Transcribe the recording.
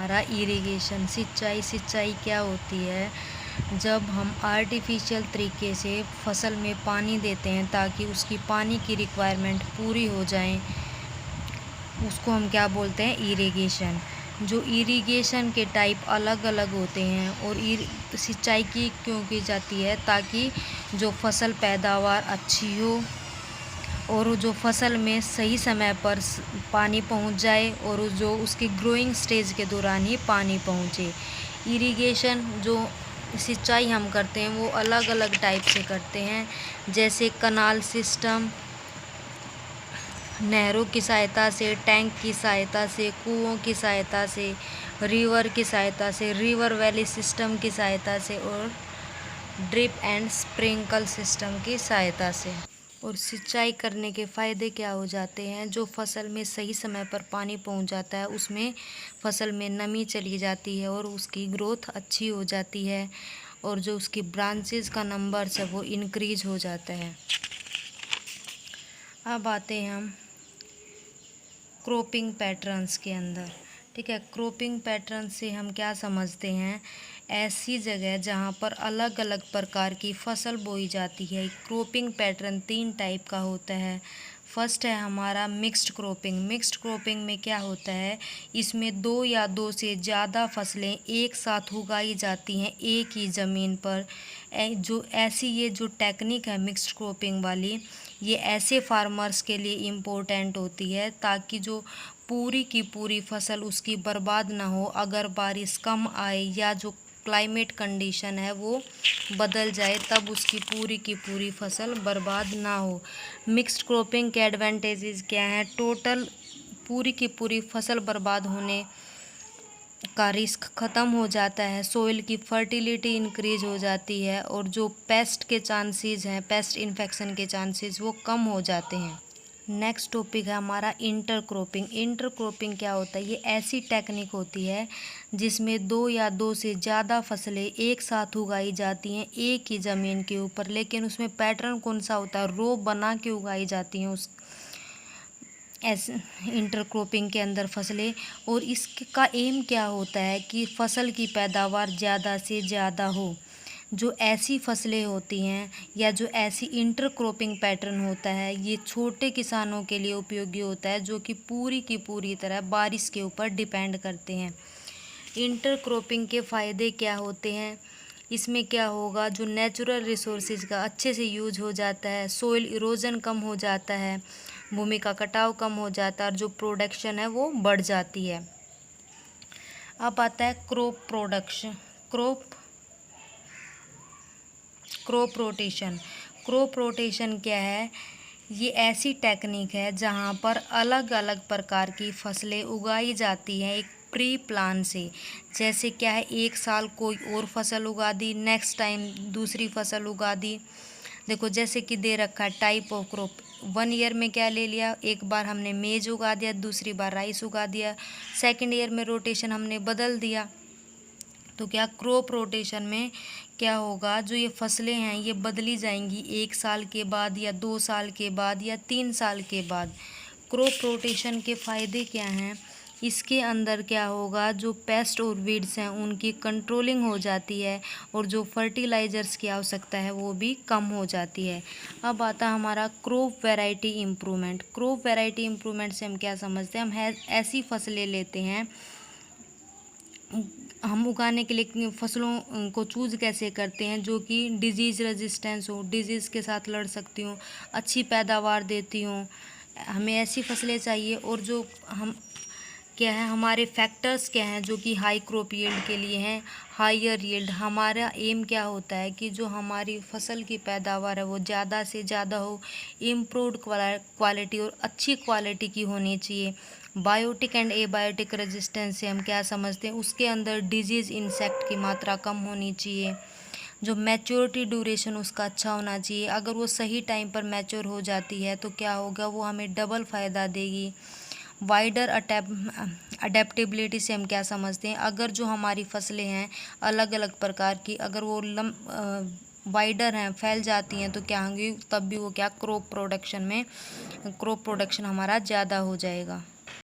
हमारा इरिगेशन, सिंचाई। सिंचाई क्या होती है? जब हम आर्टिफिशियल तरीके से फसल में पानी देते हैं ताकि उसकी पानी की रिक्वायरमेंट पूरी हो जाए, उसको हम क्या बोलते हैं? इरिगेशन। जो इरिगेशन के टाइप अलग अलग होते हैं और सिंचाई की क्यों की जाती है? ताकि जो फसल पैदावार अच्छी हो और जो फसल में सही समय पर पानी पहुंच जाए और जो उसकी ग्रोइंग स्टेज के दौरान ही पानी पहुंचे। इरिगेशन जो सिंचाई हम करते हैं वो अलग अलग टाइप से करते हैं, जैसे कनाल सिस्टम, नहरों की सहायता से, टैंक की सहायता से, कुओं की सहायता से, रिवर की सहायता से, रिवर वैली सिस्टम की सहायता से और ड्रिप एंड स्प्रिंकल सिस्टम की सहायता से। और सिंचाई करने के फ़ायदे क्या हो जाते हैं? जो फसल में सही समय पर पानी पहुंच जाता है, उसमें फसल में नमी चली जाती है और उसकी ग्रोथ अच्छी हो जाती है और जो उसकी ब्रांचेस का नंबर है वो इंक्रीज हो जाता है। अब आते हैं हम क्रॉपिंग पैटर्न्स के अंदर। ठीक है, क्रॉपिंग पैटर्न से हम क्या समझते हैं? ऐसी जगह जहाँ पर अलग अलग प्रकार की फसल बोई जाती है। क्रॉपिंग पैटर्न 3 टाइप का होता है। फर्स्ट है हमारा मिक्स्ड क्रॉपिंग। मिक्स्ड क्रॉपिंग में क्या होता है? इसमें 2 या 2 से ज़्यादा फसलें एक साथ उगाई जाती हैं एक ही ज़मीन पर। ये जो टेक्निक है मिक्स्ड क्रॉपिंग वाली, ये ऐसे फार्मर्स के लिए इम्पोर्टेंट होती है ताकि जो पूरी की पूरी फसल उसकी बर्बाद ना हो। अगर बारिश कम आए या जो क्लाइमेट कंडीशन है वो बदल जाए, तब उसकी पूरी की पूरी फसल बर्बाद ना हो। मिक्स्ड क्रॉपिंग के एडवांटेजेस क्या हैं? टोटल पूरी की पूरी फसल बर्बाद होने का रिस्क ख़त्म हो जाता है, सोइल की फर्टिलिटी इंक्रीज हो जाती है और जो पेस्ट के चांसेस हैं, पेस्ट इन्फेक्शन के चांसेस वो कम हो जाते हैं। नेक्स्ट टॉपिक है हमारा इंटर क्रॉपिंग। इंटर क्रॉपिंग क्या होता है? ये ऐसी टेक्निक होती है जिसमें 2 या 2 से ज़्यादा फसलें एक साथ उगाई जाती हैं एक ही ज़मीन के ऊपर, लेकिन उसमें पैटर्न कौन सा होता है? रो बना के उगाई जाती हैं उस इंटरक्रॉपिंग के अंदर फसलें। और इसका एम क्या होता है कि फसल की पैदावार ज़्यादा से ज़्यादा हो। जो ऐसी फसलें होती हैं या जो ऐसी इंटरक्रॉपिंग पैटर्न होता है, ये छोटे किसानों के लिए उपयोगी होता है जो कि पूरी की पूरी तरह बारिश के ऊपर डिपेंड करते हैं। इंटरक्रॉपिंग के फ़ायदे क्या होते हैं? इसमें क्या होगा? जो नेचुरल रिसोर्सेज का अच्छे से यूज हो जाता है, सोइल इरोजन कम हो जाता है, भूमि का कटाव कम हो जाता है और जो प्रोडक्शन है वो बढ़ जाती है। अब आता है क्रॉप रोटेशन। क्रॉप रोटेशन क्या है? ये ऐसी टेक्निक है जहाँ पर अलग अलग प्रकार की फसलें उगाई जाती हैं एक प्री प्लान से। जैसे क्या है, एक साल कोई और फसल उगा दी, नेक्स्ट टाइम दूसरी फसल उगा दी। देखो जैसे कि दे रखा है टाइप ऑफ क्रॉप। 1 ईयर में क्या ले लिया? एक बार हमने मेज उगा दिया, दूसरी बार राइस उगा दिया। सेकेंड ईयर में रोटेशन हमने बदल दिया। तो क्या क्रॉप रोटेशन में क्या होगा? जो ये फसलें हैं ये बदली जाएंगी 1 साल के बाद या 2 साल के बाद या 3 साल के बाद। क्रॉप रोटेशन के फ़ायदे क्या हैं? इसके अंदर क्या होगा? जो पेस्ट और वीड्स हैं उनकी कंट्रोलिंग हो जाती है और जो फर्टिलाइज़र्स की आवश्यकता है वो भी कम हो जाती है। अब आता है हमारा crop variety improvement. Crop variety improvement से हम क्या समझते हैं? हम ऐसी फसलें लेते हैं, हम उगाने के लिए फसलों को चूज़ कैसे करते हैं जो कि डिजीज़ रेजिस्टेंस हो, डिजीज़ के साथ लड़ सकती हूँ, अच्छी पैदावार देती हूँ। हमें ऐसी फसलें चाहिए। और जो हम क्या है, हमारे फैक्टर्स क्या हैं जो कि हाई क्रॉप यील्ड के लिए हैं? Higher yield. हमारा एम क्या होता है कि जो हमारी फसल की पैदावार है वो ज़्यादा से ज़्यादा हो, इम्प्रूव्ड क्वालिटी और अच्छी क्वालिटी की होनी चाहिए। बायोटिक एंड एबायोटिक रेजिस्टेंस से हम क्या समझते हैं? उसके अंदर डिजीज़ इंसेक्ट की मात्रा कम होनी चाहिए। जो मैच्योरिटी ड्यूरेशन उसका अच्छा होना चाहिए। अगर वो सही टाइम पर मैच्योर हो जाती है तो क्या होगा? वो हमें डबल फ़ायदा देगी। वाइडर अडेप्टेबिलिटी से हम क्या समझते हैं? अगर जो हमारी फसलें हैं अलग अलग प्रकार की, अगर वो वाइडर हैं, फैल जाती हैं, तो क्या होंगी? तब भी वो क्या क्रॉप प्रोडक्शन हमारा ज़्यादा हो जाएगा।